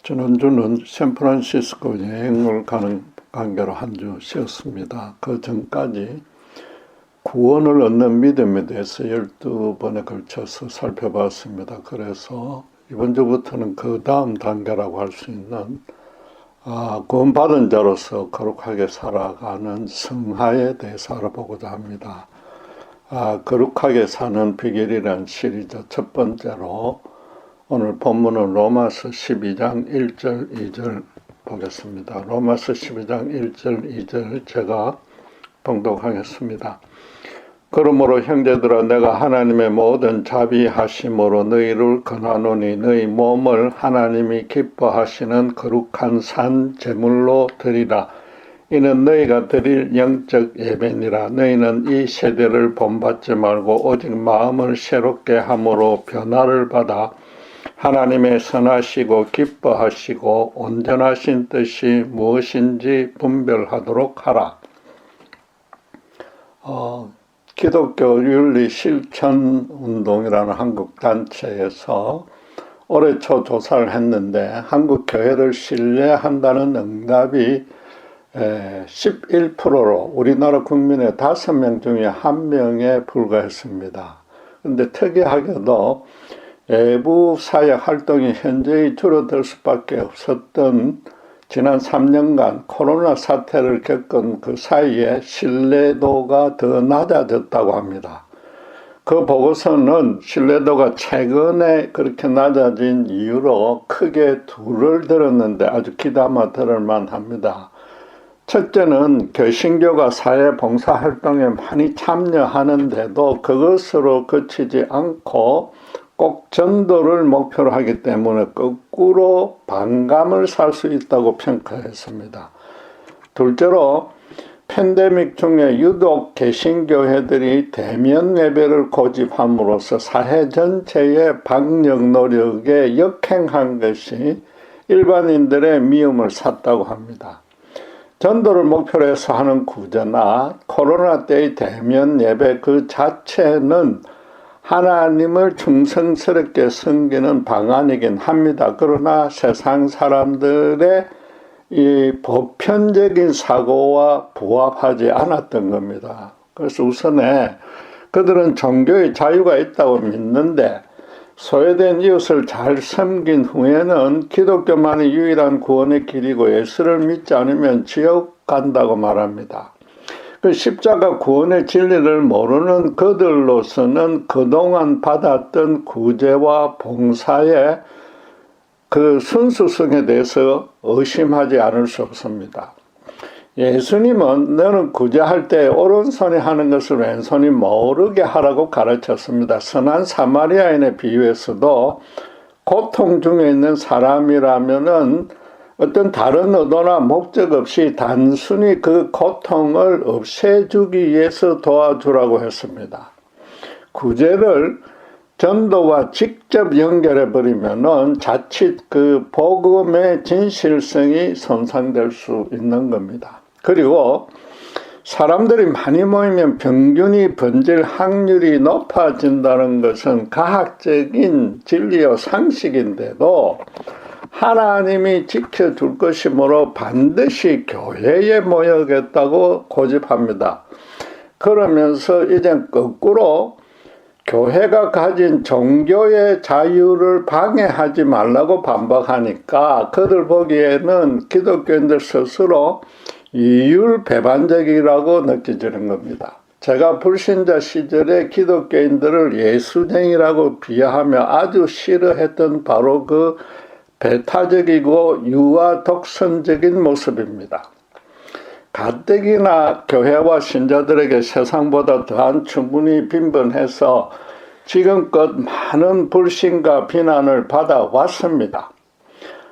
지난주는 샌프란시스코 여행을 가는 관계로 한 주 쉬었습니다. 그 전까지 구원을 얻는 믿음에 대해서 12번에 걸쳐서 살펴봤습니다. 그래서 이번 주부터는 그 다음 단계라고 할 수 있는 구원받은 자로서 거룩하게 살아가는 성화에 대해서 알아보고자 합니다. 거룩하게 사는 비결이라는 시리즈 첫 번째로 오늘 본문은 로마서 12장 1절 2절 보겠습니다. 로마서 12장 1절 2절 제가 봉독하겠습니다. 그러므로 형제들아 내가 하나님의 모든 자비하심으로 너희를 권하노니 너희 몸을 하나님이 기뻐하시는 거룩한 산 제물로 드리라. 이는 너희가 드릴 영적 예배니라. 너희는 이 세대를 본받지 말고 오직 마음을 새롭게 함으로 변화를 받아 하나님의 선하시고 기뻐하시고 온전하신 뜻이 무엇인지 분별하도록 하라. 기독교 윤리 실천 운동이라는 한국 단체에서 올해 초 조사를 했는데 한국 교회를 신뢰한다는 응답이 11%로 우리나라 국민의 5명 중에 1명에 불과했습니다. 그런데 특이하게도 외부 사역 활동이 현저히 줄어들 수밖에 없었던 지난 3년간 코로나 사태를 겪은 그 사이에 신뢰도가 더 낮아졌다고 합니다. 그 보고서는 신뢰도가 최근에 그렇게 낮아진 이유로 크게 둘을 들었는데 아주 귀담아 들을 만합니다. 첫째는 개신교가 사회봉사활동에 많이 참여하는데도 그것으로 그치지 않고 꼭 전도를 목표로 하기 때문에 거꾸로 반감을 살 수 있다고 평가했습니다. 둘째로 팬데믹 중에 유독 개신교회들이 대면 예배를 고집함으로써 사회 전체의 방역 노력에 역행한 것이 일반인들의 미움을 샀다고 합니다. 전도를 목표로 해서 하는 구제나 코로나 때의 대면 예배 그 자체는 하나님을 충성스럽게 섬기는 방안이긴 합니다. 그러나 세상 사람들의 이 보편적인 사고와 부합하지 않았던 겁니다. 그래서 우선에 그들은 종교의 자유가 있다고 믿는데 소외된 이웃을 잘 섬긴 후에는 기독교만이 유일한 구원의 길이고 예수를 믿지 않으면 지옥 간다고 말합니다. 그 십자가 구원의 진리를 모르는 그들로서는 그동안 받았던 구제와 봉사의 그 순수성에 대해서 의심하지 않을 수 없습니다. 예수님은 너는 구제할 때 오른손이 하는 것을 왼손이 모르게 하라고 가르쳤습니다. 선한 사마리아인의 비유에서도 고통 중에 있는 사람이라면은 어떤 다른 의도나 목적 없이 단순히 그 고통을 없애주기 위해서 도와주라고 했습니다. 구제를 전도와 직접 연결해버리면은 자칫 그 복음의 진실성이 손상될 수 있는 겁니다. 그리고 사람들이 많이 모이면 병균이 번질 확률이 높아진다는 것은 과학적인 진리요 상식인데도 하나님이 지켜줄 것이므로 반드시 교회에 모여야겠다고 고집합니다. 그러면서 이젠 거꾸로 교회가 가진 종교의 자유를 방해하지 말라고 반박하니까 그들 보기에는 기독교인들 스스로 이율배반적이라고 느껴지는 겁니다. 제가 불신자 시절에 기독교인들을 예수쟁이라고 비하하며 아주 싫어했던 바로 그 배타적이고 유아 독선적인 모습입니다. 가뜩이나 교회와 신자들에게 세상보다 더한 충분히 빈번해서 지금껏 많은 불신과 비난을 받아왔습니다.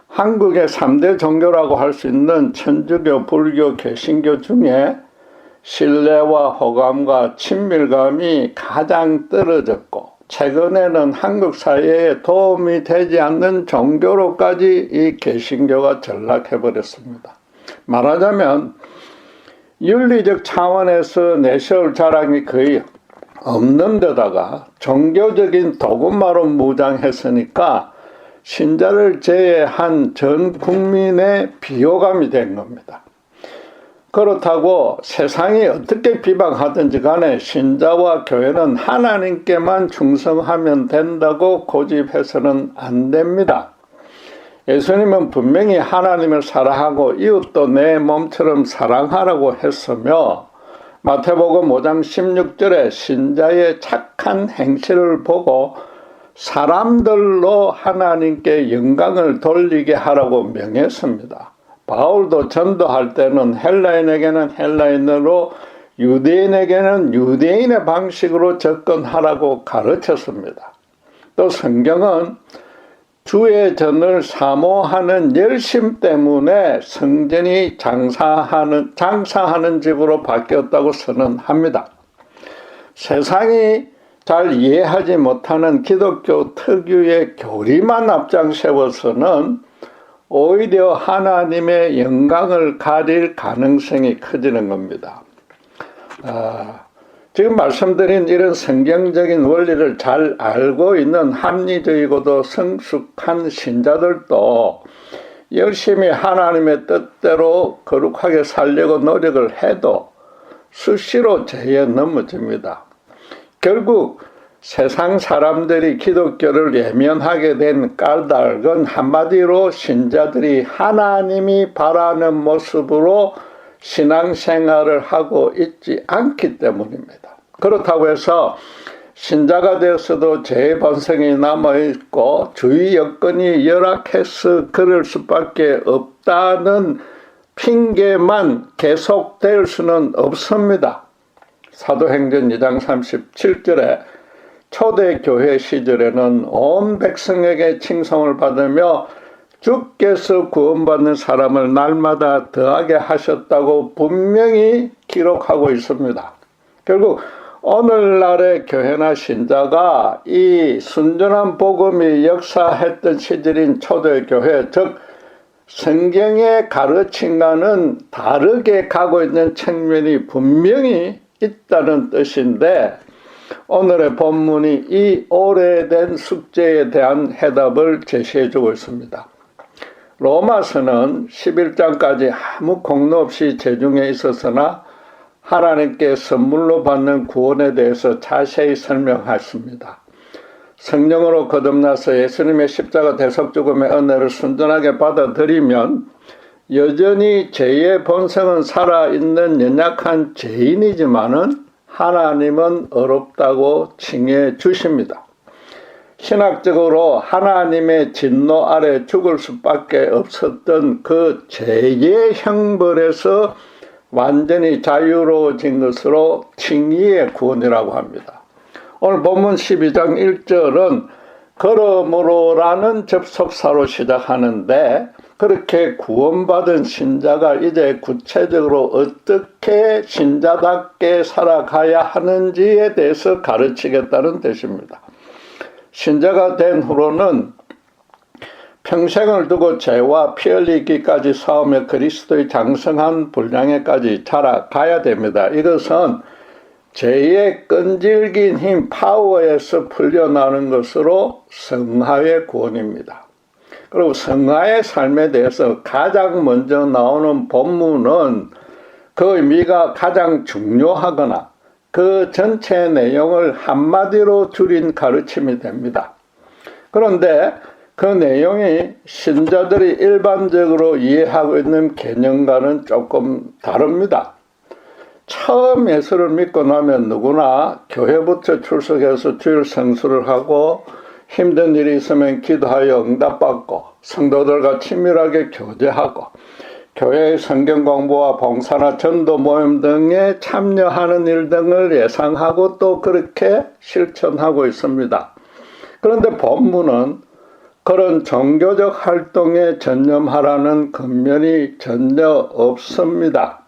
한국의 3대 종교라고 할 수 있는 천주교, 불교, 개신교 중에 신뢰와 호감과 친밀감이 가장 떨어졌고 최근에는 한국 사회에 도움이 되지 않는 종교로까지 이 개신교가 전락해버렸습니다. 말하자면 윤리적 차원에서 내세울 자랑이 거의 없는 데다가 종교적인 도구마로 무장했으니까 신자를 제외한 전 국민의 비호감이 된 겁니다. 그렇다고 세상이 어떻게 비방하든지 간에 신자와 교회는 하나님께만 충성하면 된다고 고집해서는 안 됩니다. 예수님은 분명히 하나님을 사랑하고 이웃도 내 몸처럼 사랑하라고 했으며 마태복음 5장 16절에 신자의 착한 행실을 보고 사람들로 하나님께 영광을 돌리게 하라고 명했습니다. 바울도 전도할 때는 헬라인에게는 헬라인으로 유대인에게는 유대인의 방식으로 접근하라고 가르쳤습니다. 또 성경은 주의 전을 사모하는 열심 때문에 성전이 장사하는 집으로 바뀌었다고 선언합니다. 세상이 잘 이해하지 못하는 기독교 특유의 교리만 앞장세워서는 오히려 하나님의 영광을 가릴 가능성이 커지는 겁니다. 지금 말씀드린 이런 성경적인 원리를 잘 알고 있는 합리적이고도 성숙한 신자들도 열심히 하나님의 뜻대로 거룩하게 살려고 노력을 해도 수시로 죄에 넘어집니다. 결국 세상 사람들이 기독교를 예면하게 된 까닭은 한마디로 신자들이 하나님이 바라는 모습으로 신앙생활을 하고 있지 않기 때문입니다. 그렇다고 해서 신자가 되어서도 죄의 본성이 남아있고 주의 여건이 열악해서 그럴 수밖에 없다는 핑계만 계속될 수는 없습니다. 사도행전 2장 37절에 초대교회 시절에는 온 백성에게 칭송을 받으며 주께서 구원받는 사람을 날마다 더하게 하셨다고 분명히 기록하고 있습니다. 결국 오늘날의 교회나 신자가 이 순전한 복음이 역사했던 시절인 초대교회, 즉 성경의 가르침과는 다르게 가고 있는 측면이 분명히 있다는 뜻인데, 오늘의 본문이 이 오래된 숙제에 대한 해답을 제시해주고 있습니다. 로마서는 11장까지 아무 공로 없이 제중에 있었으나 하나님께 선물로 받는 구원에 대해서 자세히 설명했습니다. 성령으로 거듭나서 예수님의 십자가 대속 죽음의 은혜를 순전하게 받아들이면 여전히 죄의 본성은 살아있는 연약한 죄인이지만은 하나님은 어렵다고 칭해 주십니다. 신학적으로 하나님의 진노 아래 죽을 수밖에 없었던 그 죄의 형벌에서 완전히 자유로워진 것으로 칭의의 구원이라고 합니다. 오늘 본문 12장 1절은 그러므로라는 접속사로 시작하는데, 그렇게 구원받은 신자가 이제 구체적으로 어떻게 신자답게 살아가야 하는지에 대해서 가르치겠다는 뜻입니다. 신자가 된 후로는 평생을 두고 죄와 피 흘리기까지 싸우며 그리스도의 장성한 분량에까지 자라가야 됩니다. 이것은 죄의 끈질긴 힘, 파워에서 풀려나는 것으로 성화의 구원입니다. 그리고 성화의 삶에 대해서 가장 먼저 나오는 본문은 그 의미가 가장 중요하거나 그 전체 내용을 한마디로 줄인 가르침이 됩니다. 그런데 그 내용이 신자들이 일반적으로 이해하고 있는 개념과는 조금 다릅니다. 처음 예수를 믿고 나면 누구나 교회부터 출석해서 주일 성수를 하고 힘든 일이 있으면 기도하여 응답받고 성도들과 친밀하게 교제하고 교회의 성경 공부와 봉사나 전도 모임 등에 참여하는 일 등을 예상하고 또 그렇게 실천하고 있습니다. 그런데 본문은 그런 종교적 활동에 전념하라는 권면이 전혀 없습니다.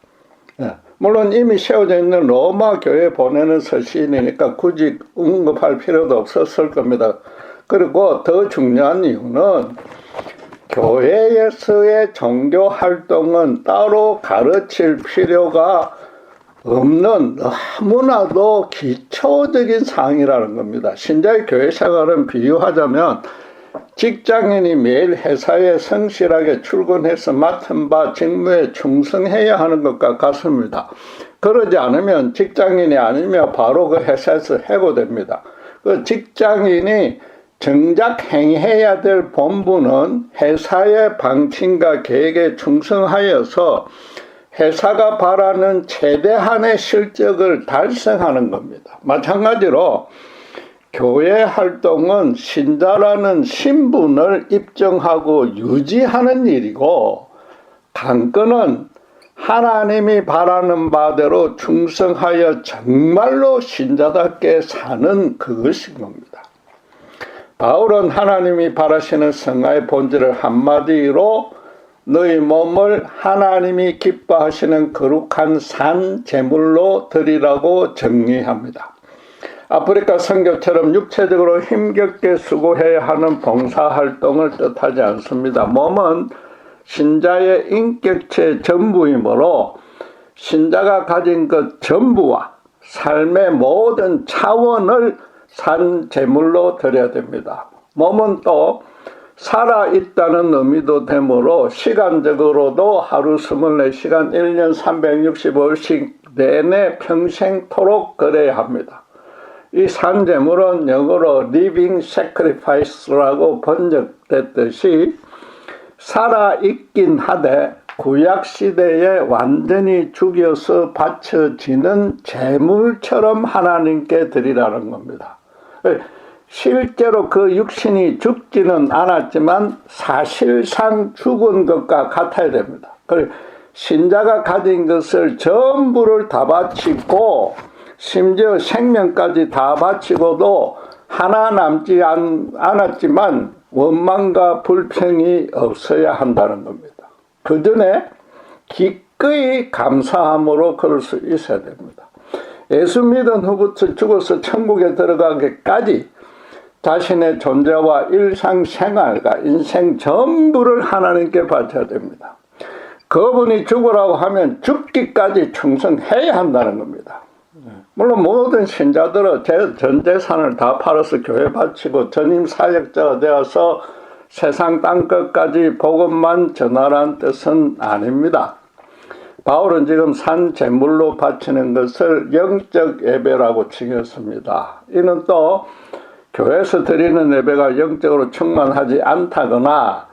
물론 이미 세워져 있는 로마 교회 보내는 서신이니까 굳이 언급할 필요도 없었을 겁니다. 그리고 더 중요한 이유는 교회에서의 종교 활동은 따로 가르칠 필요가 없는 너무나도 기초적인 사항이라는 겁니다. 신자의 교회 생활은 비유하자면 직장인이 매일 회사에 성실하게 출근해서 맡은 바 직무에 충성해야 하는 것과 같습니다. 그러지 않으면 직장인이 아니며 바로 그 회사에서 해고됩니다. 그 직장인이 정작 행해야 될 본분은 회사의 방침과 계획에 충성하여서 회사가 바라는 최대한의 실적을 달성하는 겁니다. 마찬가지로 교회 활동은 신자라는 신분을 입증하고 유지하는 일이고, 강건은 하나님이 바라는 바대로 충성하여 정말로 신자답게 사는 그것인 겁니다. 바울은 하나님이 바라시는 성화의 본질을 한마디로 너희 몸을 하나님이 기뻐하시는 거룩한 산 제물로 드리라고 정의합니다. 아프리카 선교처럼 육체적으로 힘겹게 수고해야 하는 봉사활동을 뜻하지 않습니다. 몸은 신자의 인격체 전부이므로 신자가 가진 것 전부와 삶의 모든 차원을 산 제물로 드려야 됩니다. 몸은 또 살아있다는 의미도 되므로 시간적으로도 하루 24시간 1년 365일 내내 평생토록 그래야 합니다. 이 산제물은 영어로 living sacrifice라고 번역됐듯이 살아있긴 하되 구약시대에 완전히 죽여서 바쳐지는 제물처럼 하나님께 드리라는 겁니다. 실제로 그 육신이 죽지는 않았지만 사실상 죽은 것과 같아야 됩니다. 그리고 신자가 가진 것을 전부를 다 바치고 심지어 생명까지 다 바치고도 하나 남지 않았지만 원망과 불평이 없어야 한다는 겁니다. 그 전에 기꺼이 감사함으로 그럴 수 있어야 됩니다. 예수 믿은 후부터 죽어서 천국에 들어가기까지 자신의 존재와 일상생활과 인생 전부를 하나님께 바쳐야 됩니다. 그분이 죽으라고 하면 죽기까지 충성해야 한다는 겁니다. 물론 모든 신자들은 전 재산을 다 팔아서 교회 바치고 전임 사역자가 되어서 세상 땅끝까지 복음만 전하라는 뜻은 아닙니다. 바울은 지금 산 제물로 바치는 것을 영적 예배라고 칭했습니다. 이는 또 교회에서 드리는 예배가 영적으로 충만하지 않다거나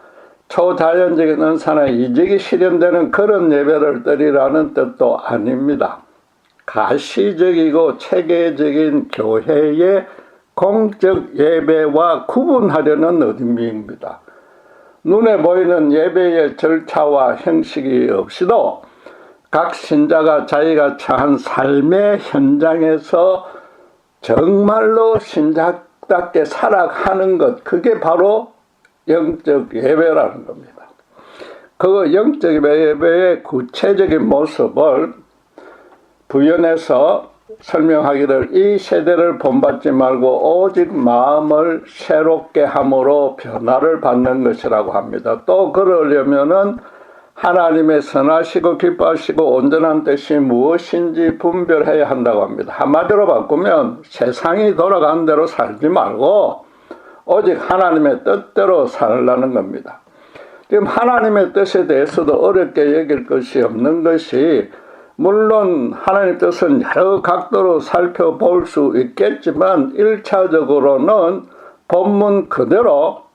초자연적인 은사나 이직이 실현되는 그런 예배를 드리라는 뜻도 아닙니다. 가시적이고 체계적인 교회의 공적 예배와 구분하려는 의미입니다. 눈에 보이는 예배의 절차와 형식이 없이도 각 신자가 자기가 처한 삶의 현장에서 정말로 신자답게 살아가는 것, 그게 바로 영적 예배라는 겁니다. 그 영적 예배의 구체적인 모습을 부연해서 설명하기를 이 세대를 본받지 말고 오직 마음을 새롭게 함으로 변화를 받는 것이라고 합니다. 또 그러려면은 하나님의 선하시고 기뻐하시고 온전한 뜻이 무엇인지 분별해야 한다고 합니다. 한마디로 바꾸면 세상이 돌아가는 대로 살지 말고 오직 하나님의 뜻대로 살라는 겁니다. 지금 하나님의 뜻에 대해서도 어렵게 여길 것이 없는 것이, 물론 하나님의 뜻은 여러 각도로 살펴볼 수 있겠지만 1차적으로는 본문 그대로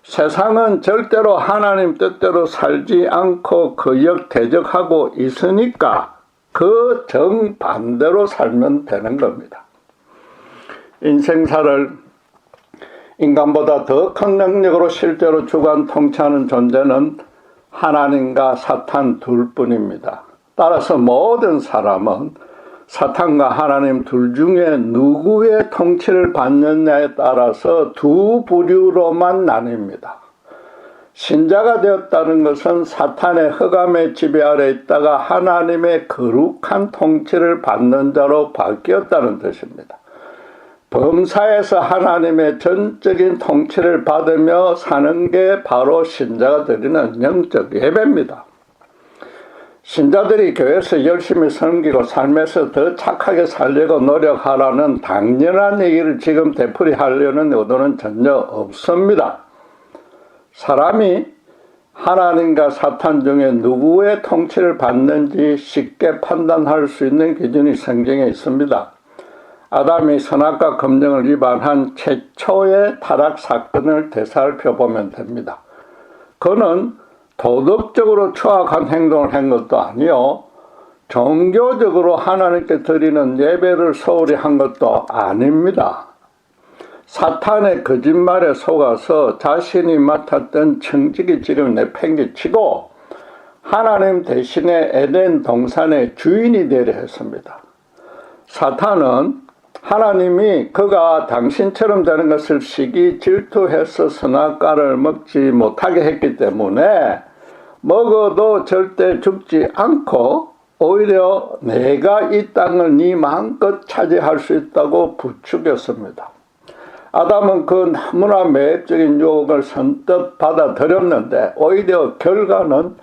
세상은 절대로 하나님 뜻대로 살지 않고 거역대적하고 있으니까 그 정반대로 살면 되는 겁니다. 인생사를 인간보다 더 큰 능력으로 실제로 주관 통치하는 존재는 하나님과 사탄 둘뿐입니다. 따라서 모든 사람은 사탄과 하나님 둘 중에 누구의 통치를 받느냐에 따라서 두 부류로만 나뉩니다. 신자가 되었다는 것은 사탄의 흑암의 지배 아래 있다가 하나님의 거룩한 통치를 받는 자로 바뀌었다는 뜻입니다. 범사에서 하나님의 전적인 통치를 받으며 사는 게 바로 신자가 드리는 영적 예배입니다. 신자들이 교회에서 열심히 섬기고 삶에서 더 착하게 살려고 노력하라는 당연한 얘기를 지금 되풀이하려는 의도는 전혀 없습니다. 사람이 하나님과 사탄 중에 누구의 통치를 받는지 쉽게 판단할 수 있는 기준이 성경에 있습니다. 아담이 선악과 검증을 위반한 최초의 타락 사건을 되살펴보면 됩니다. 그는 도덕적으로 추악한 행동을 한 것도 아니요, 종교적으로 하나님께 드리는 예배를 소홀히 한 것도 아닙니다. 사탄의 거짓말에 속아서 자신이 맡았던 청지기 직을 내팽개치고 하나님 대신에 에덴 동산의 주인이 되려 했습니다. 사탄은 하나님이 그가 당신처럼 되는 것을 시기 질투해서 선악과를 먹지 못하게 했기 때문에 먹어도 절대 죽지 않고 오히려 내가 이 땅을 네 마음껏 차지할 수 있다고 부추겼습니다. 아담은 그 너무나 매력적인 유혹을 선뜻 받아들였는데 오히려 결과는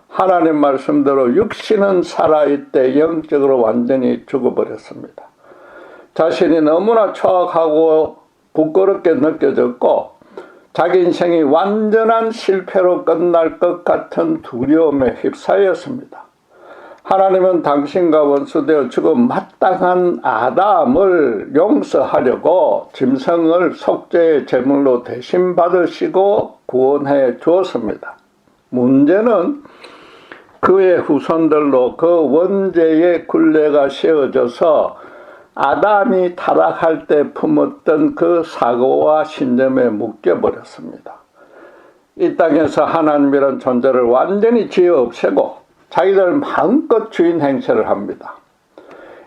하나님 말씀대로 육신은 살아있되 영적으로 완전히 죽어버렸습니다. 자신이 너무나 초악하고 부끄럽게 느껴졌고 자기 인생이 완전한 실패로 끝날 것 같은 두려움에 휩싸였습니다. 하나님은 당신과 원수되어 죽음 마땅한 아담을 용서하려고 짐승을 속죄의 제물로 대신 받으시고 구원해 주었습니다. 문제는 그의 후손들로 그 원죄의 굴레가 씌워져서 아담이 타락할 때 품었던 그 사고와 신념에 묶여버렸습니다. 이 땅에서 하나님이란 존재를 완전히 지어 없애고 자기들 마음껏 주인 행세를 합니다.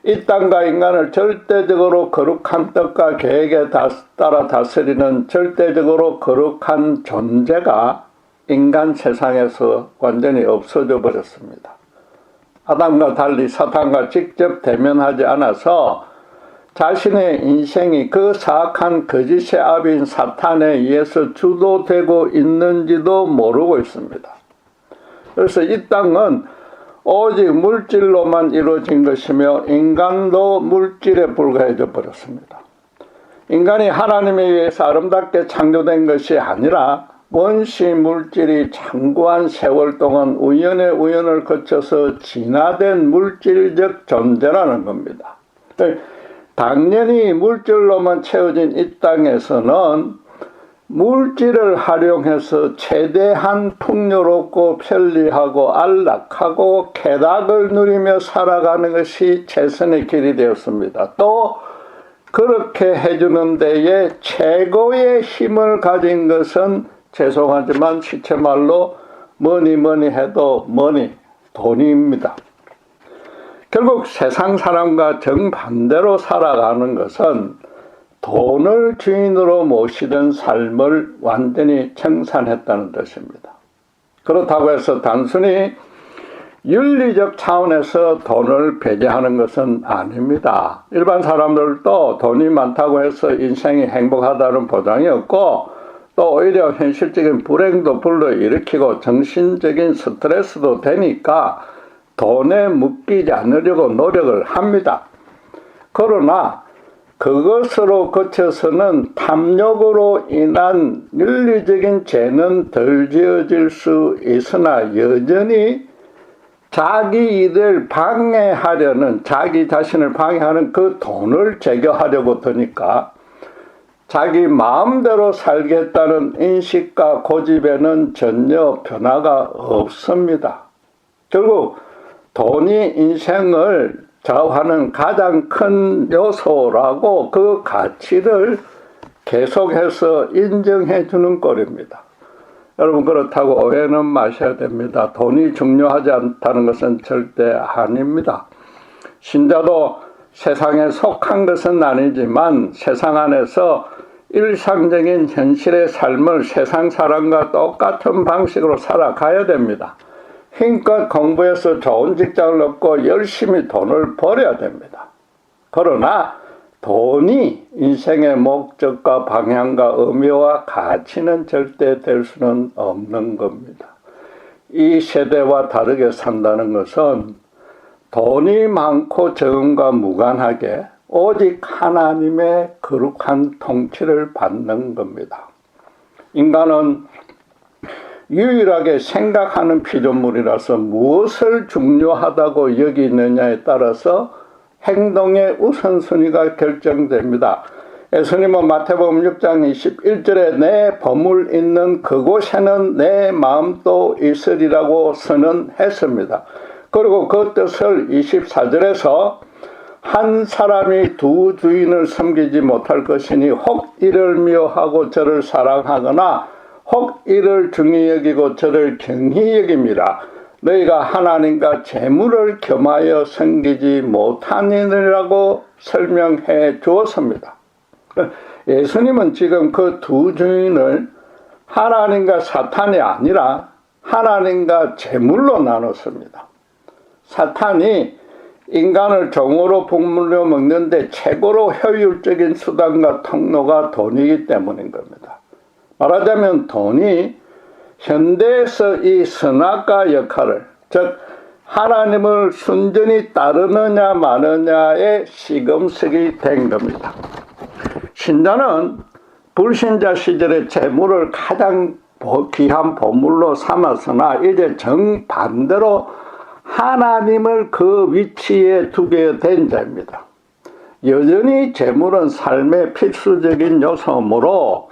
이 땅과 인간을 절대적으로 거룩한 뜻과 계획에 따라 다스리는 절대적으로 거룩한 존재가 인간 세상에서 완전히 없어져 버렸습니다. 아담과 달리 사탄과 직접 대면하지 않아서 자신의 인생이 그 사악한 거짓의 아비인 사탄에 의해서 주도되고 있는지도 모르고 있습니다. 그래서 이 땅은 오직 물질로만 이루어진 것이며 인간도 물질에 불과해져 버렸습니다. 인간이 하나님에 의해서 아름답게 창조된 것이 아니라 원시 물질이 장구한 세월 동안 우연의 우연을 거쳐서 진화된 물질적 존재라는 겁니다. 당연히 물질로만 채워진 이 땅에서는 물질을 활용해서 최대한 풍요롭고 편리하고 안락하고 쾌락을 누리며 살아가는 것이 최선의 길이 되었습니다. 또 그렇게 해주는 데에 최고의 힘을 가진 것은 죄송하지만 시체말로 뭐니 해도 돈입니다. 결국 세상 사람과 정반대로 살아가는 것은 돈을 주인으로 모시던 삶을 완전히 청산했다는 뜻입니다. 그렇다고 해서 단순히 윤리적 차원에서 돈을 배제하는 것은 아닙니다. 일반 사람들도 돈이 많다고 해서 인생이 행복하다는 보장이 없고 또 오히려 현실적인 불행도 불러일으키고 정신적인 스트레스도 되니까 돈에 묶이지 않으려고 노력을 합니다. 그러나 그것으로 거쳐서는 탐욕으로 인한 윤리적인 죄는 덜 지어질 수 있으나 여전히 자기 일을 방해하려는, 자기 자신을 방해하는 그 돈을 제거하려고 드니까 자기 마음대로 살겠다는 인식과 고집에는 전혀 변화가 없습니다. 결국 돈이 인생을 좌우하는 가장 큰 요소라고 그 가치를 계속해서 인정해 주는 꼴입니다. 여러분, 그렇다고 오해는 마셔야 됩니다. 돈이 중요하지 않다는 것은 절대 아닙니다. 신자도 세상에 속한 것은 아니지만 세상 안에서 일상적인 현실의 삶을 세상 사람과 똑같은 방식으로 살아가야 됩니다. 힘껏 공부해서 좋은 직장을 얻고 열심히 돈을 벌어야 됩니다. 그러나 돈이 인생의 목적과 방향과 의미와 가치는 절대 될 수는 없는 겁니다. 이 세대와 다르게 산다는 것은 돈이 많고 적음과 무관하게 오직 하나님의 거룩한 통치를 받는 겁니다. 인간은 유일하게 생각하는 피조물이라서 무엇을 중요하다고 여기느냐에 따라서 행동의 우선순위가 결정됩니다. 예수님은 마태복음 6장 21절에 내 범을 있는 그곳에는 내 마음도 있으리라고 선언했습니다. 그리고 그 뜻을 24절에서 한 사람이 두 주인을 섬기지 못할 것이니 혹 이를 미워하고 저를 사랑하거나 혹 이를 중히 여기고 저를 경히 여깁니다. 너희가 하나님과 재물을 겸하여 섬기지 못하느니라고 설명해 주었습니다. 예수님은 지금 그 두 주인을 하나님과 사탄이 아니라 하나님과 재물로 나눴습니다. 사탄이 인간을 종으로 북물려 먹는데 최고로 효율적인 수단과 통로가 돈이기 때문인 겁니다. 말하자면 돈이 현대에서 이 선악과 역할을, 즉 하나님을 순전히 따르느냐 마느냐의 시금석이 된 겁니다. 신자는 불신자 시절에 재물을 가장 귀한 보물로 삼았으나 이제 정반대로 하나님을 그 위치에 두게 된 자입니다. 여전히 재물은 삶의 필수적인 요소이므로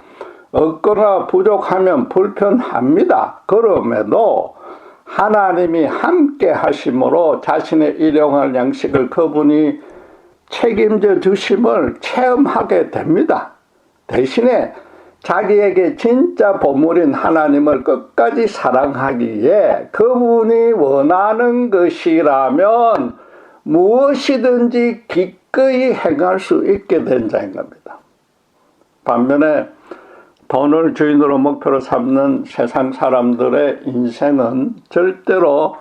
없거나 부족하면 불편합니다. 그럼에도 하나님이 함께 하심으로 자신의 일용할 양식을 그분이 책임져 주심을 체험하게 됩니다. 대신에 자기에게 진짜 보물인 하나님을 끝까지 사랑하기에 그분이 원하는 것이라면 무엇이든지 기꺼이 행할 수 있게 된 자인 겁니다. 반면에 돈을 주인으로 목표로 삼는 세상 사람들의 인생은 절대로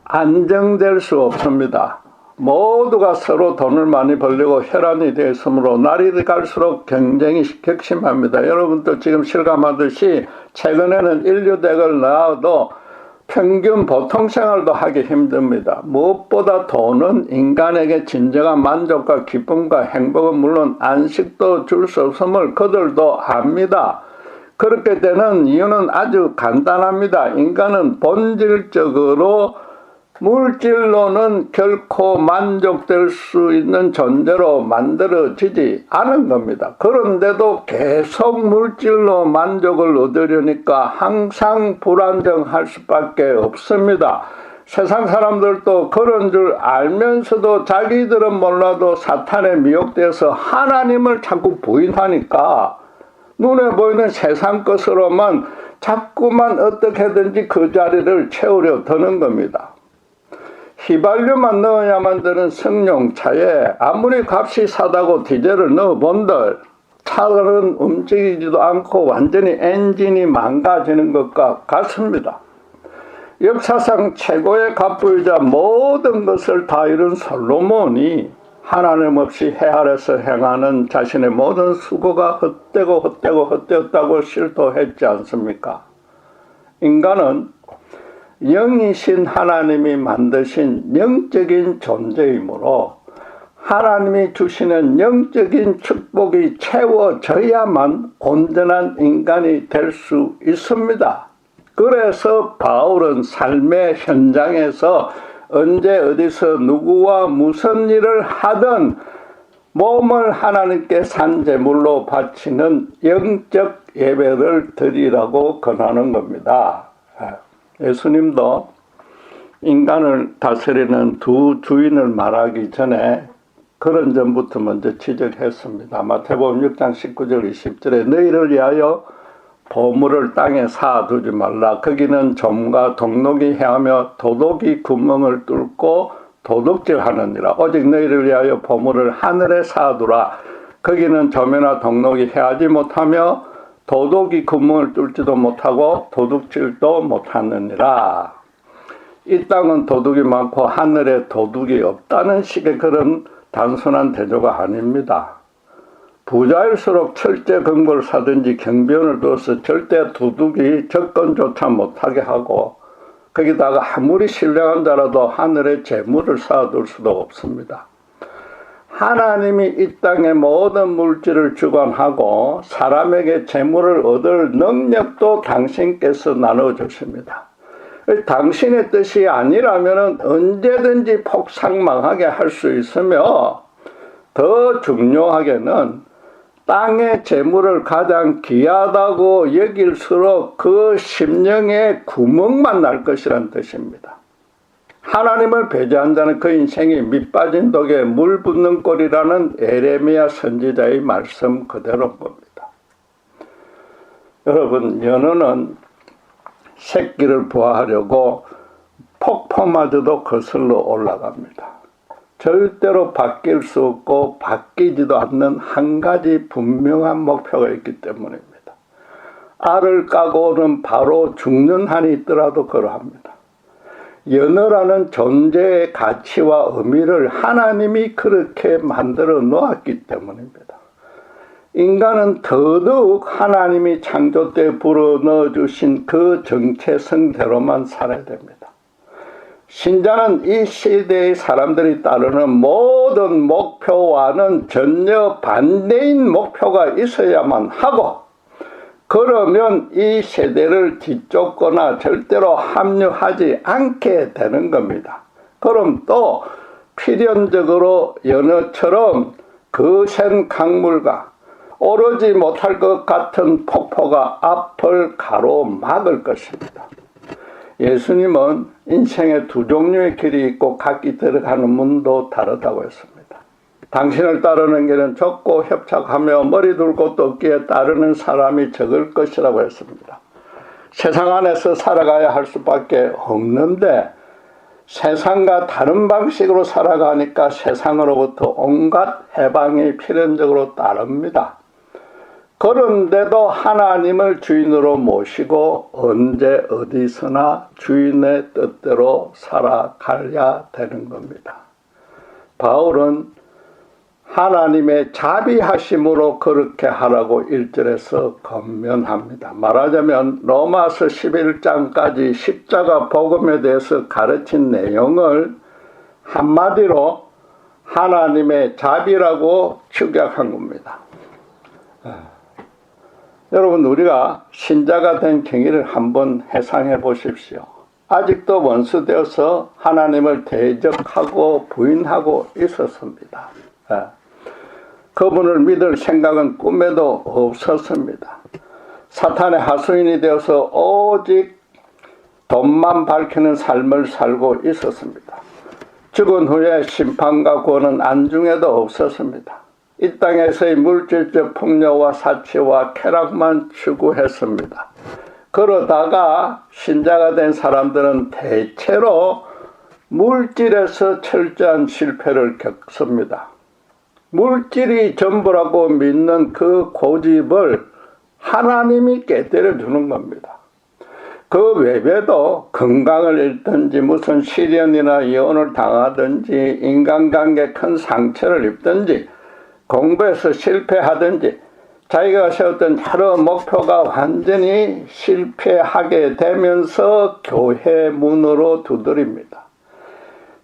안정될 수 없습니다. 모두가 서로 돈을 많이 벌리고 혈안이 되어 있으므로 날이 갈수록 경쟁이 격심합니다. 여러분도 지금 실감하듯이 최근에는 인류대를 낳아도 평균 보통 생활도 하기 힘듭니다. 무엇보다 돈은 인간에게 진정한 만족과 기쁨과 행복은 물론 안식도 줄 수 없음을 그들도 압니다. 그렇게 되는 이유는 아주 간단합니다. 인간은 본질적으로 물질로는 결코 만족될 수 있는 존재로 만들어지지 않은 겁니다. 그런데도 계속 물질로 만족을 얻으려니까 항상 불안정할 수밖에 없습니다. 세상 사람들도 그런 줄 알면서도 자기들은 몰라도 사탄에 미혹돼서 하나님을 자꾸 부인하니까 눈에 보이는 세상 것으로만 자꾸만 어떻게든지 그 자리를 채우려 드는 겁니다. 휘발유만 넣어야만 되는 승용차에 아무리 값이 싸다고 디젤을 넣어본들 차는 움직이지도 않고 완전히 엔진이 망가지는 것과 같습니다. 역사상 최고의 갑부이자 모든 것을 다 이룬 솔로몬이 하나님 없이 해 아래서 행하는 자신의 모든 수고가 헛되었다고 실토했지 않습니까? 인간은 영이신 하나님이 만드신 영적인 존재이므로 하나님이 주시는 영적인 축복이 채워져야만 온전한 인간이 될 수 있습니다. 그래서 바울은 삶의 현장에서 언제 어디서 누구와 무슨 일을 하든 몸을 하나님께 산제물로 바치는 영적 예배를 드리라고 권하는 겁니다. 예수님도 인간을 다스리는 두 주인을 말하기 전에 그런 점부터 먼저 지적했습니다. 마태복음 6장 19절 20절에 너희를 위하여 보물을 땅에 쌓아두지 말라. 거기는 좀과 동록이 해하며 도둑이 구멍을 뚫고 도둑질하느니라. 오직 너희를 위하여 보물을 하늘에 쌓아두라. 거기는 점이나 동록이 해하지 못하며 도둑이 구멍을 뚫지도 못하고 도둑질도 못하느니라. 이 땅은 도둑이 많고 하늘에 도둑이 없다는 식의 그런 단순한 대조가 아닙니다. 부자일수록 철제 금고를 사든지 경비원을 두어서 절대 도둑이 접근조차 못하게 하고 거기다가 아무리 신령한 자라도 하늘에 재물을 쌓아둘 수도 없습니다. 하나님이 이 땅의 모든 물질을 주관하고 사람에게 재물을 얻을 능력도 당신께서 나눠주십니다. 당신의 뜻이 아니라면 언제든지 폭삭망하게 할 수 있으며, 더 중요하게는 땅의 재물을 가장 귀하다고 여길수록 그 심령에 구멍만 날 것이란 뜻입니다. 하나님을 배제한 자는 그 인생이 밑빠진 독에 물 붓는 꼴이라는 에레미야 선지자의 말씀 그대로인 겁니다. 여러분, 연어는 새끼를 부화하려고 폭포마저도 거슬러 올라갑니다. 절대로 바뀔 수 없고 바뀌지도 않는 한 가지 분명한 목표가 있기 때문입니다. 알을 까고는 바로 죽는 한이 있더라도 그러합니다. 연어라는 존재의 가치와 의미를 하나님이 그렇게 만들어 놓았기 때문입니다. 인간은 더더욱 하나님이 창조 때 불어넣어 주신 그 정체성대로만 살아야 됩니다. 신자는 이 시대의 사람들이 따르는 모든 목표와는 전혀 반대인 목표가 있어야만 하고, 그러면 이 세대를 뒤쫓거나 절대로 합류하지 않게 되는 겁니다. 그럼 또 필연적으로 연어처럼 거센 강물과 오르지 못할 것 같은 폭포가 앞을 가로막을 것입니다. 예수님은 인생에 두 종류의 길이 있고 각기 들어가는 문도 다르다고 했습니다. 당신을 따르는 길은 좁고 협착하며 머리 둘 곳도 없기에 따르는 사람이 적을 것이라고 했습니다. 세상 안에서 살아가야 할 수밖에 없는데 세상과 다른 방식으로 살아가니까 세상으로부터 온갖 해방이 필연적으로 따릅니다. 그런데도 하나님을 주인으로 모시고 언제 어디서나 주인의 뜻대로 살아가야 되는 겁니다. 바울은 하나님의 자비하심으로 그렇게 하라고 1절에서 권면합니다. 말하자면 로마서 11장까지 십자가 복음에 대해서 가르친 내용을 한마디로 하나님의 자비라고 축약한 겁니다. 여러분, 우리가 신자가 된 경위를 한번 회상해 보십시오. 아직도 원수 되어서 하나님을 대적하고 부인하고 있었습니다. 그분을 믿을 생각은 꿈에도 없었습니다. 사탄의 하수인이 되어서 오직 돈만 밝히는 삶을 살고 있었습니다. 죽은 후에 심판과 구원은 안중에도 없었습니다. 이 땅에서의 물질적 풍요와 사치와 쾌락만 추구했습니다. 그러다가 신자가 된 사람들은 대체로 물질에서 철저한 실패를 겪습니다. 물질이 전부라고 믿는 그 고집을 하나님이 깨뜨려 주는 겁니다. 그 외에도 건강을 잃든지 무슨 시련이나 이혼을 당하든지 인간관계에 큰 상처를 입든지 공부에서 실패하든지 자기가 세웠던 여러 목표가 완전히 실패하게 되면서 교회 문으로 두드립니다.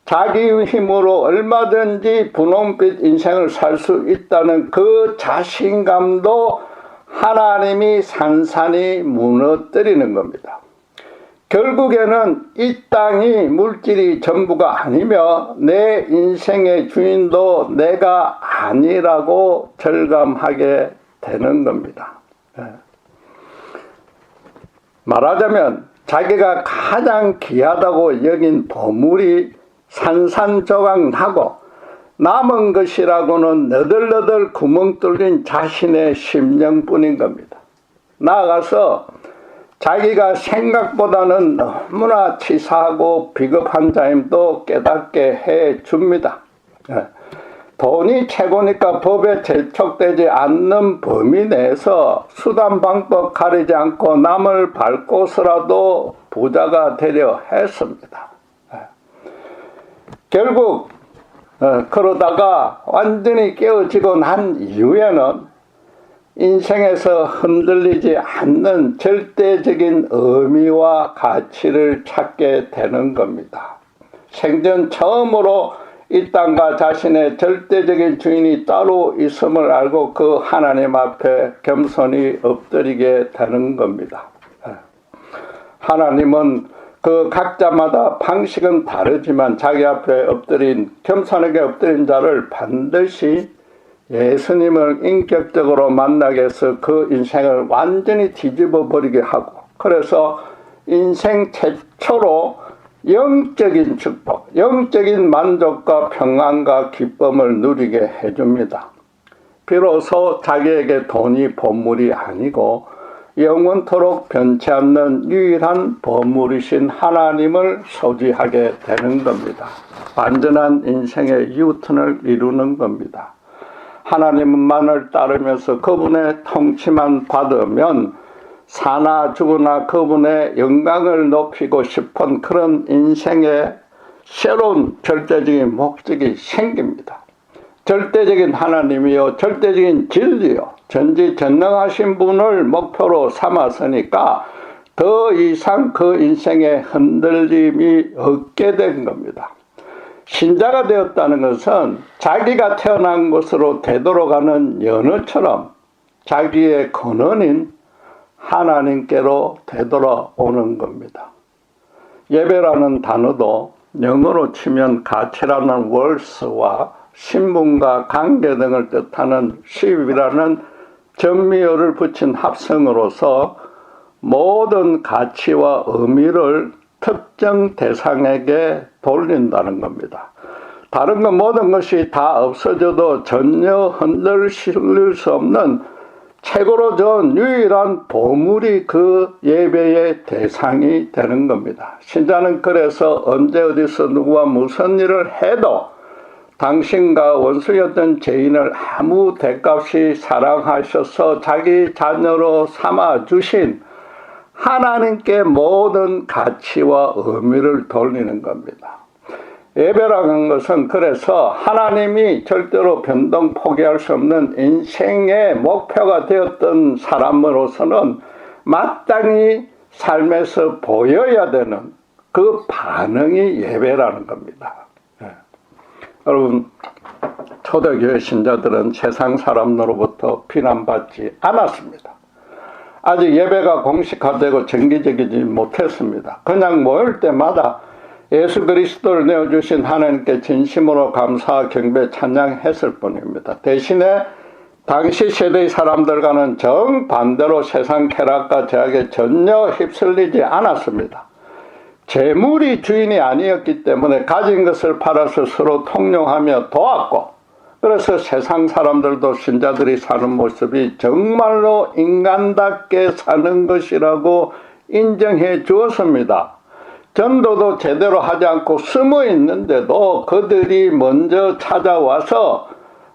자기 힘으로 얼마든지 분홍빛 인생을 살 수 있다는 그 자신감도 하나님이 산산이 무너뜨리는 겁니다. 결국에는 이 땅이 물질이 전부가 아니며 내 인생의 주인도 내가 아니라고 절감하게 되는 겁니다. 말하자면 자기가 가장 귀하다고 여긴 보물이 산산조각나고 남은 것이라고는 너덜너덜 구멍 뚫린 자신의 심령뿐인 겁니다. 나아가서 자기가 생각보다는 너무나 치사하고 비겁한 자임도 깨닫게 해줍니다. 돈이 최고니까 법에 제촉되지 않는 범위 내에서 수단 방법 가리지 않고 남을 밟고서라도 부자가 되려 했습니다. 결국 그러다가 완전히 깨어지고 난 이후에는 인생에서 흔들리지 않는 절대적인 의미와 가치를 찾게 되는 겁니다. 생전 처음으로 이 땅과 자신의 절대적인 주인이 따로 있음을 알고 그 하나님 앞에 겸손히 엎드리게 되는 겁니다. 하나님은 그 각자마다 방식은 다르지만 자기 앞에 겸손하게 엎드린 자를 반드시 예수님을 인격적으로 만나게 해서 그 인생을 완전히 뒤집어 버리게 하고, 그래서 인생 최초로 영적인 축복, 영적인 만족과 평안과 기쁨을 누리게 해줍니다. 비로소 자기에게 돈이 보물이 아니고 영원토록 변치 않는 유일한 보물이신 하나님을 소지하게 되는 겁니다. 완전한 인생의 유턴을 이루는 겁니다. 하나님만을 따르면서 그분의 통치만 받으면 사나 죽으나 그분의 영광을 높이고 싶은 그런 인생의 새로운 절대적인 목적이 생깁니다. 절대적인 하나님이요, 절대적인 진리요, 전지전능하신 분을 목표로 삼았으니까 더 이상 그 인생의 흔들림이 없게 된 겁니다. 신자가 되었다는 것은 자기가 태어난 곳으로 되돌아가는 연어처럼 자기의 근원인 하나님께로 되돌아오는 겁니다. 예배라는 단어도 영어로 치면 가치라는 월스와 신분과 관계 등을 뜻하는 ship이라는 전미어를 붙인 합성으로서 모든 가치와 의미를 특정 대상에게 돌린다는 겁니다. 다른 것 모든 것이 다 없어져도 전혀 흔들릴 수 없는 최고로 좋은 유일한 보물이 그 예배의 대상이 되는 겁니다. 신자는 그래서 언제 어디서 누구와 무슨 일을 해도 당신과 원수였던 죄인을 아무 대가 없이 사랑하셔서 자기 자녀로 삼아주신 하나님께 모든 가치와 의미를 돌리는 겁니다. 예배라는 것은 그래서 하나님이 절대로 변동 포기할 수 없는 인생의 목표가 되었던 사람으로서는 마땅히 삶에서 보여야 되는 그 반응이 예배라는 겁니다. 여러분, 초대교회 신자들은 세상 사람으로부터 비난받지 않았습니다. 아직 예배가 공식화되고 정기적이지 못했습니다. 그냥 모일 때마다 예수 그리스도를 내어주신 하나님께 진심으로 감사, 경배, 찬양했을 뿐입니다. 대신에 당시 세대의 사람들과는 정반대로 세상 쾌락과 제약에 전혀 휩쓸리지 않았습니다. 재물이 주인이 아니었기 때문에 가진 것을 팔아서 서로 통용하며 도왔고, 그래서 세상 사람들도 신자들이 사는 모습이 정말로 인간답게 사는 것이라고 인정해 주었습니다. 전도도 제대로 하지 않고 숨어 있는데도 그들이 먼저 찾아와서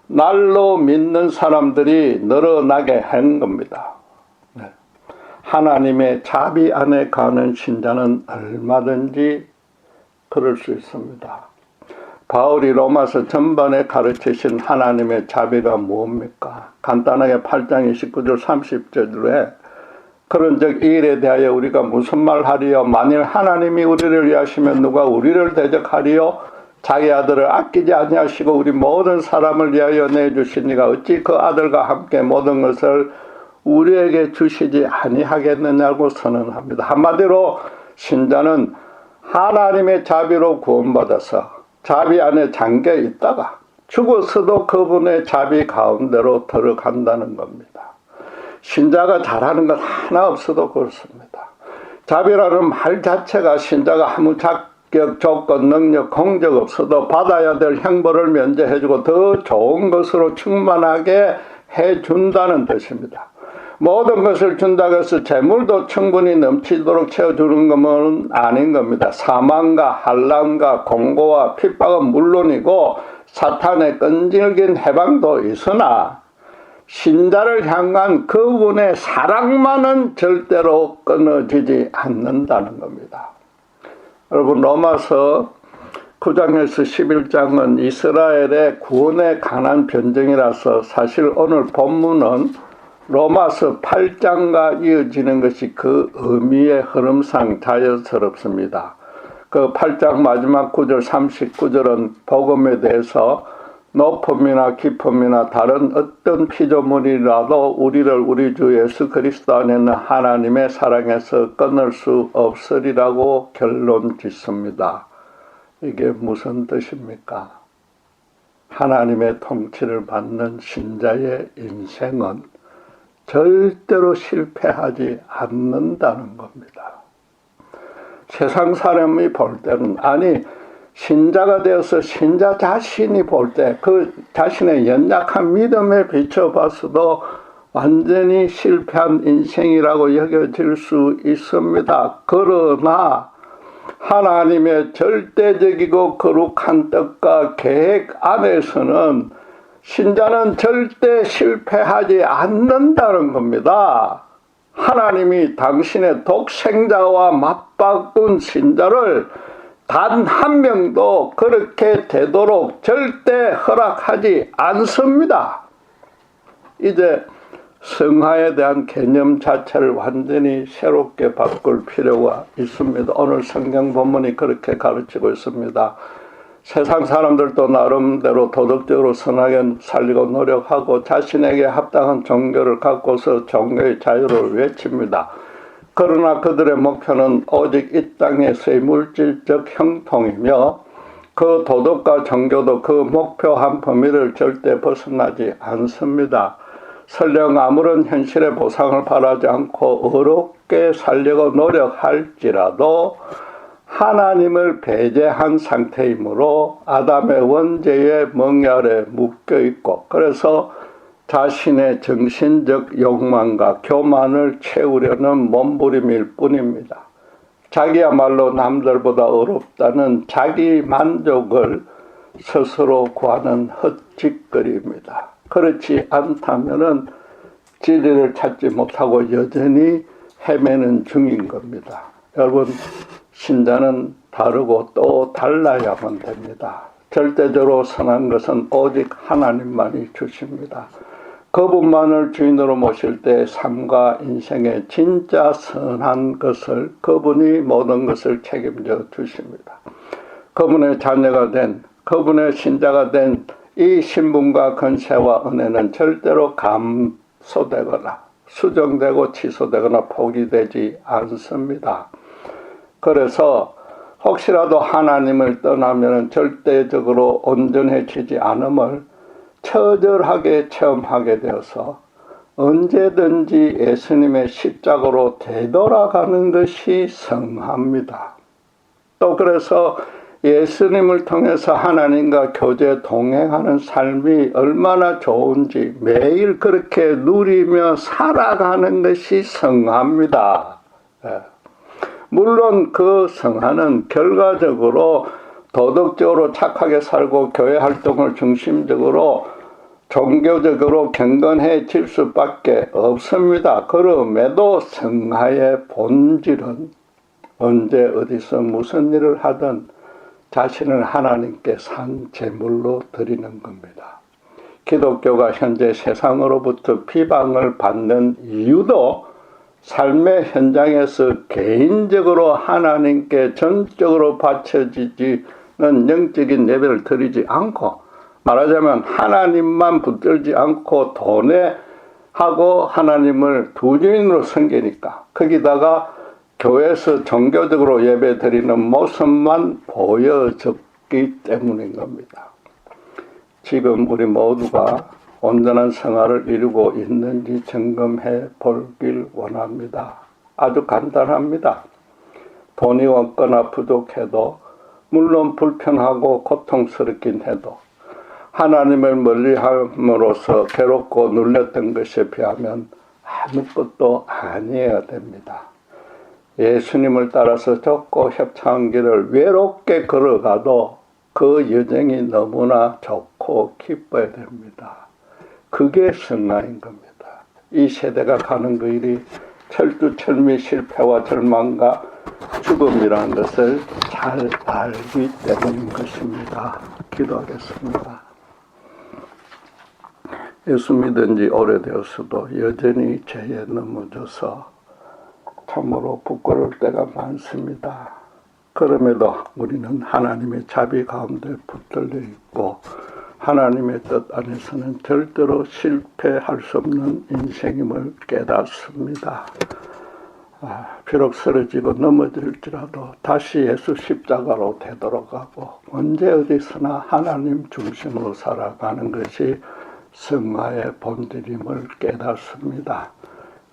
날로 믿는 사람들이 늘어나게 한 겁니다. 하나님의 자비 안에 가는 신자는 얼마든지 그럴 수 있습니다. 바울이 로마서 전반에 가르치신 하나님의 자비가 무엇입니까? 간단하게 8장 29절 30절에 그런즉 이 일에 대하여 우리가 무슨 말하리요? 만일 하나님이 우리를 위하시면 누가 우리를 대적하리요? 자기 아들을 아끼지 아니하시고 우리 모든 사람을 위하여 내주시니가 어찌 그 아들과 함께 모든 것을 우리에게 주시지 아니하겠느냐고 선언합니다. 한마디로 신자는 하나님의 자비로 구원받아서 자비 안에 잠겨 있다가 죽었어도 그분의 자비 가운데로 들어간다는 겁니다. 신자가 잘하는 것 하나 없어도 그렇습니다. 자비라는 말 자체가 신자가 아무 자격, 조건, 능력, 공적 없어도 받아야 될 형벌을 면제해주고 더 좋은 것으로 충만하게 해준다는 뜻입니다. 모든 것을 준다고 해서 재물도 충분히 넘치도록 채워주는 것은 아닌 겁니다. 사망과 환난과 공고와 핍박은 물론이고 사탄의 끈질긴 해방도 있으나 신자를 향한 그분의 사랑만은 절대로 끊어지지 않는다는 겁니다. 여러분, 로마서 9장에서 11장은 이스라엘의 구원에 관한 변증이라서 사실 오늘 본문은 로마서 8장과 이어지는 것이 그 의미의 흐름상 자연스럽습니다. 그 8장 마지막 구절 39절은 복음에 대해서 높음이나 깊음이나 다른 어떤 피조물이라도 우리를 우리 주 예수 그리스도 안에 있는 하나님의 사랑에서 끊을 수 없으리라고 결론 짓습니다. 이게 무슨 뜻입니까? 하나님의 통치를 받는 신자의 인생은 절대로 실패하지 않는다는 겁니다. 세상 사람이 볼 때는, 아니 신자가 되어서 신자 자신이 볼 때 그 자신의 연약한 믿음에 비춰봤어도 완전히 실패한 인생이라고 여겨질 수 있습니다. 그러나 하나님의 절대적이고 거룩한 뜻과 계획 안에서는 신자는 절대 실패하지 않는다는 겁니다. 하나님이 당신의 독생자와 맞바꾼 신자를 단 한 명도 그렇게 되도록 절대 허락하지 않습니다. 이제 성화에 대한 개념 자체를 완전히 새롭게 바꿀 필요가 있습니다. 오늘 성경 본문이 그렇게 가르치고 있습니다. 세상 사람들도 나름대로 도덕적으로 선하게 살려고 노력하고 자신에게 합당한 종교를 갖고서 종교의 자유를 외칩니다. 그러나 그들의 목표는 오직 이 땅에서의 물질적 형통이며 그 도덕과 종교도 그 목표한 범위를 절대 벗어나지 않습니다. 설령 아무런 현실의 보상을 바라지 않고 어렵게 살려고 노력할지라도 하나님을 배제한 상태이므로 아담의 원죄의 멍에 아래 묶여있고, 그래서 자신의 정신적 욕망과 교만을 채우려는 몸부림일 뿐입니다. 자기야말로 남들보다 어렵다는 자기 만족을 스스로 구하는 헛짓거리입니다. 그렇지 않다면은 진리를 찾지 못하고 여전히 헤매는 중인 겁니다. 여러분, 신자는 다르고 또 달라야만 됩니다. 절대적으로 선한 것은 오직 하나님만이 주십니다. 그분만을 주인으로 모실 때 삶과 인생의 진짜 선한 것을 그분이 모든 것을 책임져 주십니다. 그분의 자녀가 된, 그분의 신자가 된 이 신분과 권세와 은혜는 절대로 감소되거나 수정되고 취소되거나 포기되지 않습니다. 그래서 혹시라도 하나님을 떠나면 절대적으로 온전해지지 않음을 처절하게 체험하게 되어서 언제든지 예수님의 십자가로 되돌아가는 것이 성합니다. 또 그래서 예수님을 통해서 하나님과 교제 동행하는 삶이 얼마나 좋은지 매일 그렇게 누리며 살아가는 것이 성합니다. 물론 그 성화는 결과적으로 도덕적으로 착하게 살고 교회 활동을 중심적으로 종교적으로 경건해질 수밖에 없습니다. 그럼에도 성화의 본질은 언제 어디서 무슨 일을 하든 자신을 하나님께 산 제물로 드리는 겁니다. 기독교가 현재 세상으로부터 비방을 받는 이유도 삶의 현장에서 개인적으로 하나님께 전적으로 바쳐지는 영적인 예배를 드리지 않고, 말하자면 하나님만 붙들지 않고 돈에 하고 하나님을 두 주인으로 섬기니까 거기다가 교회에서 종교적으로 예배 드리는 모습만 보여졌기 때문인 겁니다. 지금 우리 모두가 온전한 생활을 이루고 있는지 점검해 보길 원합니다. 아주 간단합니다. 돈이 없거나 부족해도, 물론 불편하고 고통스럽긴 해도 하나님을 멀리함으로써 괴롭고 눌렸던 것에 비하면 아무것도 아니어야 됩니다. 예수님을 따라서 좁고 협착한 길을 외롭게 걸어가도 그 여정이 너무나 좋고 기뻐야 됩니다. 그게 성화인 겁니다. 이 세대가 가는 그 일이 철두철미 실패와 절망과 죽음이라는 것을 잘 알기 때문인 것입니다. 기도하겠습니다. 예수 믿은 지 오래되었어도 여전히 죄에 넘어져서 참으로 부끄러울 때가 많습니다. 그럼에도 우리는 하나님의 자비 가운데 붙들려 있고 하나님의 뜻 안에서는 절대로 실패할 수 없는 인생임을 깨닫습니다. 비록 쓰러지고 넘어질지라도 다시 예수 십자가로 되돌아가고 언제 어디서나 하나님 중심으로 살아가는 것이 성화의 본질임을 깨닫습니다.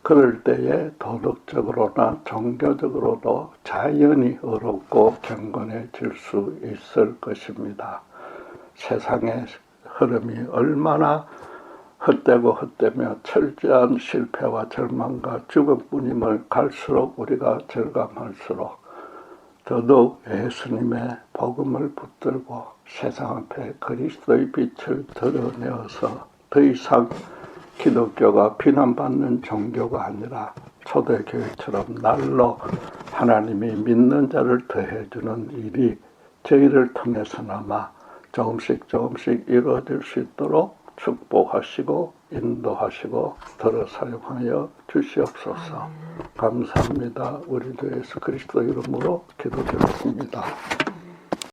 그럴 때에 도덕적으로나 종교적으로도 자연히 어렵고 경건해질 수 있을 것입니다. 세상의 흐름이 얼마나 헛되고 헛되며 철저한 실패와 절망과 죽음뿐임을 갈수록 우리가 절감할수록 더더욱 예수님의 복음을 붙들고 세상 앞에 그리스도의 빛을 드러내어서 더 이상 기독교가 비난받는 종교가 아니라 초대교회처럼 날로 하나님이 믿는 자를 더해주는 일이 저희를 통해서나마 조금씩 이루어질 수 있도록 축복하시고 인도하시고 들어 사용하여 주시옵소서. 감사합니다. 우리 주 예수 그리스도 이름으로 기도드렸습니다.